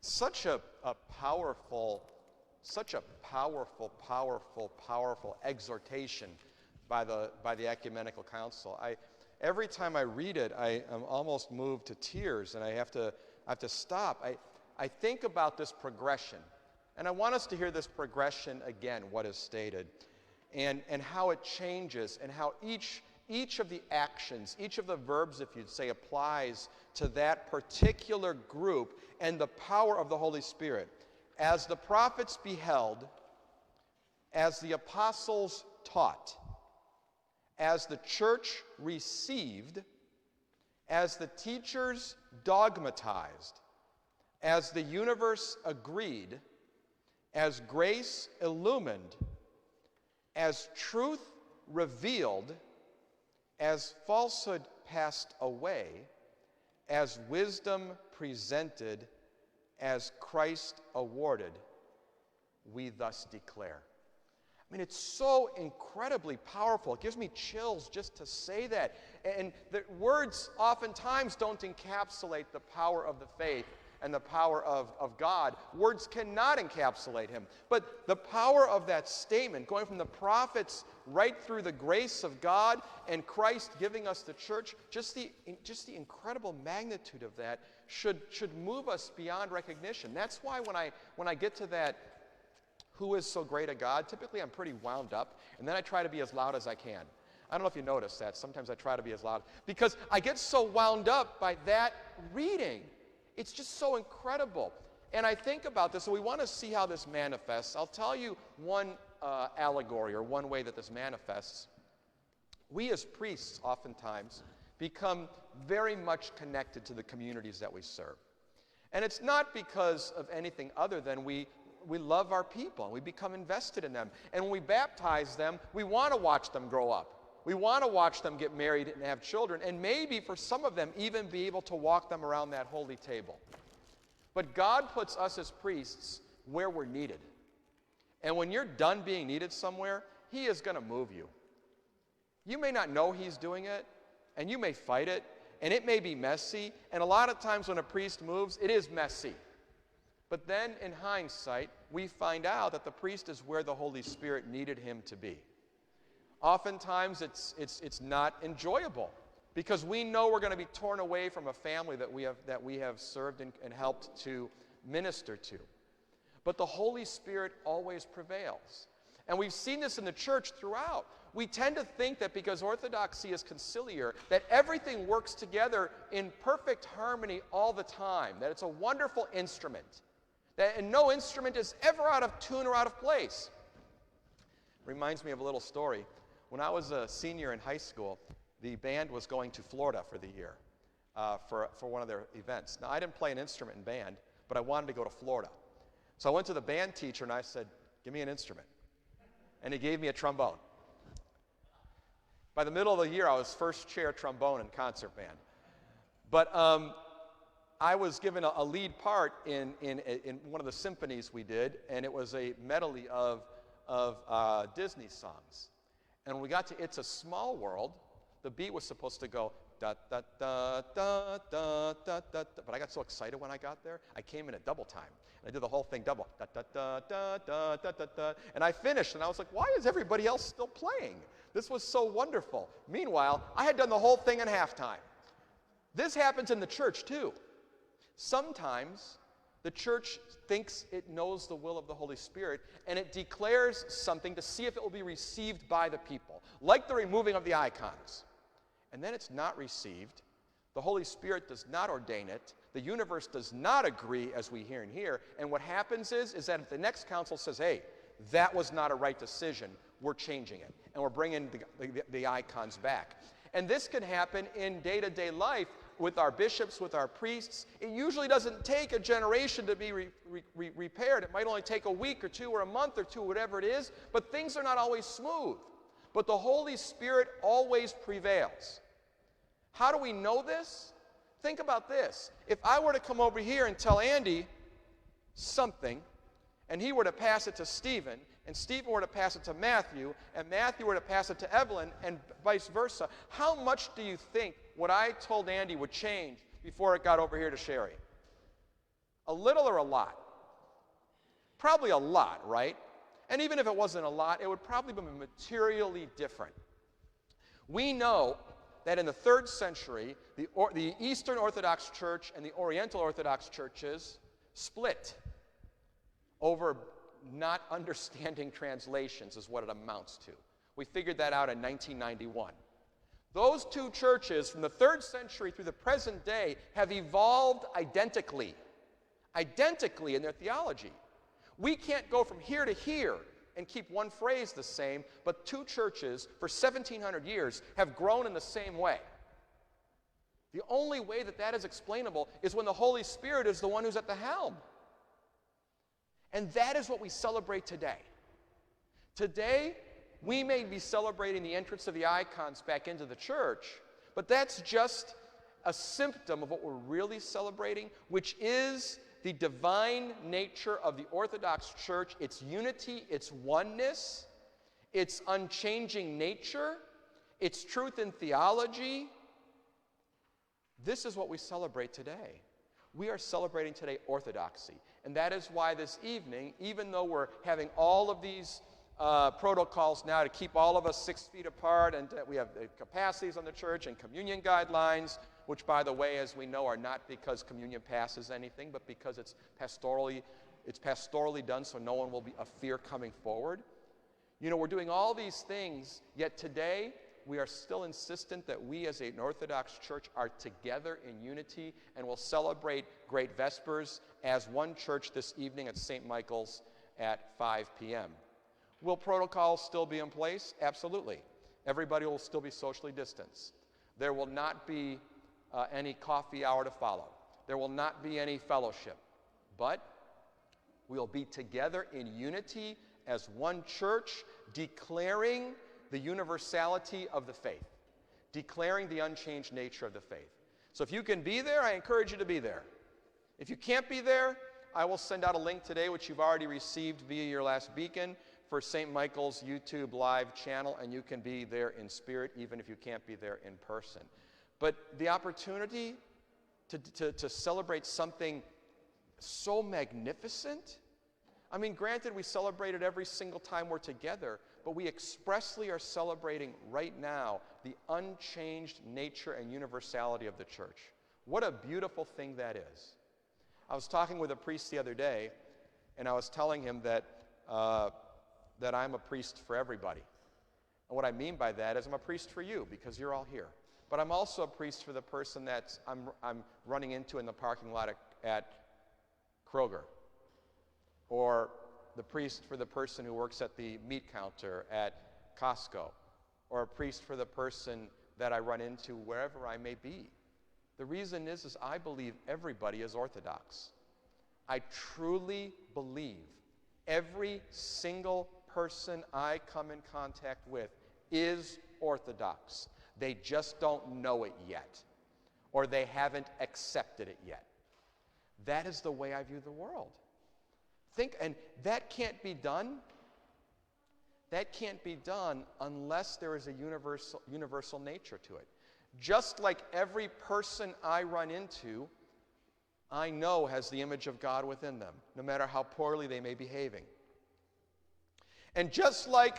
Such a powerful exhortation by the Ecumenical Council. Every time I read it, I am almost moved to tears, and I have to stop. I think about this progression, and I want us to hear this progression again, what is stated, and how it changes, and how each of the actions, each of the verbs, if you'd say, applies to that particular group and the power of the Holy Spirit. As the prophets beheld, as the apostles taught, as the church received, as the teachers dogmatized, as the universe agreed, as grace illumined, as truth revealed, as falsehood passed away, as wisdom presented, as Christ awarded, we thus declare. I mean, it's so incredibly powerful. It gives me chills just to say that. And the words oftentimes don't encapsulate the power of the faith and the power of God. Words cannot encapsulate him. But the power of that statement, going from the prophets right through the grace of God and Christ giving us the church, just the incredible magnitude of that should move us beyond recognition. That's why when I get to that, who is so great a God, typically I'm pretty wound up, and then I try to be as loud as I can. I don't know if you notice that. Sometimes I try to be as loud, because I get so wound up by that reading. It's just so incredible. And I think about this, so we want to see how this manifests. I'll tell you one allegory, or one way that this manifests. We as priests oftentimes become very much connected to the communities that we serve. And it's not because of anything other than we love our people, and we become invested in them. And when we baptize them, we want to watch them grow up. We want to watch them get married and have children, and maybe for some of them even be able to walk them around that holy table. But God puts us as priests where we're needed. And when you're done being needed somewhere, he is going to move you. You may not know he's doing it, and you may fight it, and it may be messy, and a lot of times when a priest moves, it is messy. But then, in hindsight, we find out that the priest is where the Holy Spirit needed him to be. Oftentimes, it's not enjoyable, because we know we're going to be torn away from a family that we have served and helped to minister to. But the Holy Spirit always prevails. And we've seen this in the church throughout. We tend to think that because Orthodoxy is conciliar, that everything works together in perfect harmony all the time, that it's a wonderful instrument, and no instrument is ever out of tune or out of place. Reminds me of a little story. When I was a senior in high school, the band was going to Florida for the year for one of their events. Now, I didn't play an instrument in band, but I wanted to go to Florida. So I went to the band teacher and I said, "Give me an instrument." And he gave me a trombone. By the middle of the year, I was first chair trombone in concert band. But I was given a lead part in one of the symphonies we did, and it was a medley of Disney songs. And when we got to "It's a Small World," the beat was supposed to go da da da da da da da. But I got so excited when I got there, I came in at double time. And I did the whole thing double da da da da da da da da. And I finished, and I was like, "Why is everybody else still playing? This was so wonderful." Meanwhile, I had done the whole thing in halftime. This happens in the church too. Sometimes the church thinks it knows the will of the Holy Spirit, and it declares something to see if it will be received by the people, like the removing of the icons. And then it's not received. The Holy Spirit does not ordain it. The universe does not agree, as we hear in here. And what happens is that if the next council says, "Hey, that was not a right decision, we're changing it, and we're bringing the icons back." And this can happen in day-to-day life with our bishops, with our priests. It usually doesn't take a generation to be repaired. It might only take a week or two or a month or two, whatever it is, but things are not always smooth. But the Holy Spirit always prevails. How do we know this? Think about this. If I were to come over here and tell Andy something, and he were to pass it to Stephen, and Stephen were to pass it to Matthew, and Matthew were to pass it to Evelyn, and vice versa, how much do you think what I told Andy would change before it got over here to Sherry? A little or a lot? Probably a lot, right? And even if it wasn't a lot, it would probably be materially different. We know that in the 3rd century, the Eastern Orthodox Church and the Oriental Orthodox churches split over not understanding translations is what it amounts to. We figured that out in 1991. Those two churches from the 3rd century through the present day have evolved identically in their theology. We can't go from here to here and keep one phrase the same, but two churches for 1,700 years have grown in the same way. The only way that that is explainable is when the Holy Spirit is the one who's at the helm. And that is what we celebrate today. Today, we may be celebrating the entrance of the icons back into the church, but that's just a symptom of what we're really celebrating, which is the divine nature of the Orthodox Church, its unity, its oneness, its unchanging nature, its truth in theology. This is what we celebrate today. We are celebrating today orthodoxy. And that is why this evening, even though we're having all of these protocols now to keep all of us 6 feet apart, and we have the capacities on the church and communion guidelines, which, by the way, as we know, are not because communion passes anything, but because it's pastorally done, so no one will be a fear coming forward. You know, we're doing all these things, yet today we are still insistent that we as an Orthodox church are together in unity and will celebrate Great Vespers as one church this evening at St. Michael's at 5 p.m. Will protocols still be in place? Absolutely. Everybody will still be socially distanced. There will not be any coffee hour to follow. There will not be any fellowship. But we'll be together in unity as one church, declaring the universality of the faith, declaring the unchanged nature of the faith. So if you can be there, I encourage you to be there. If you can't be there, I will send out a link today, which you've already received via your last beacon, for St. Michael's YouTube live channel, and you can be there in spirit, even if you can't be there in person. But the opportunity to celebrate something so magnificent, I mean, granted, we celebrate it every single time we're together, but we expressly are celebrating right now the unchanged nature and universality of the church. What a beautiful thing that is. I was talking with a priest the other day, and I was telling him that I'm a priest for everybody. And what I mean by that is I'm a priest for you, because you're all here. But I'm also a priest for the person that I'm running into in the parking lot at Kroger, or the priest for the person who works at the meat counter at Costco, or a priest for the person that I run into wherever I may be. The reason is I believe everybody is Orthodox. I truly believe every single person I come in contact with is Orthodox. They just don't know it yet, or they haven't accepted it yet. That is the way I view the world. And that can't be done. That can't be done unless there is a universal nature to it. Just like every person I run into, I know has the image of God within them, no matter how poorly they may be behaving. And just like,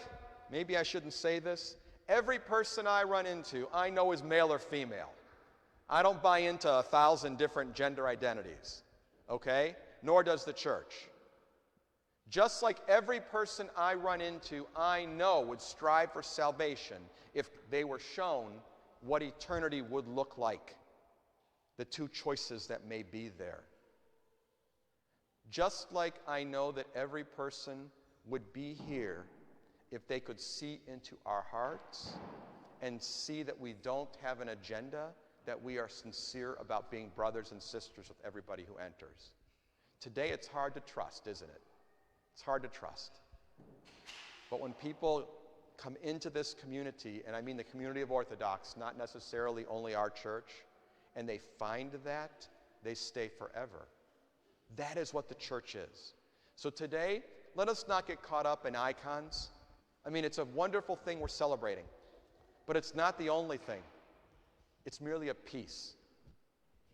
maybe I shouldn't say this, every person I run into, I know is male or female. I don't buy into 1,000 different gender identities, okay? Nor does the church. Just like every person I run into, I know would strive for salvation if they were shown what eternity would look like, the two choices that may be there. Just like I know that every person would be here if they could see into our hearts and see that we don't have an agenda, that we are sincere about being brothers and sisters with everybody who enters. Today it's hard to trust, isn't it? It's hard to trust. But when people come into this community, and I mean the community of Orthodox, not necessarily only our church, and they find that, they stay forever. That is what the church is. So today, let us not get caught up in icons. I mean, it's a wonderful thing we're celebrating, but it's not the only thing. It's merely a piece.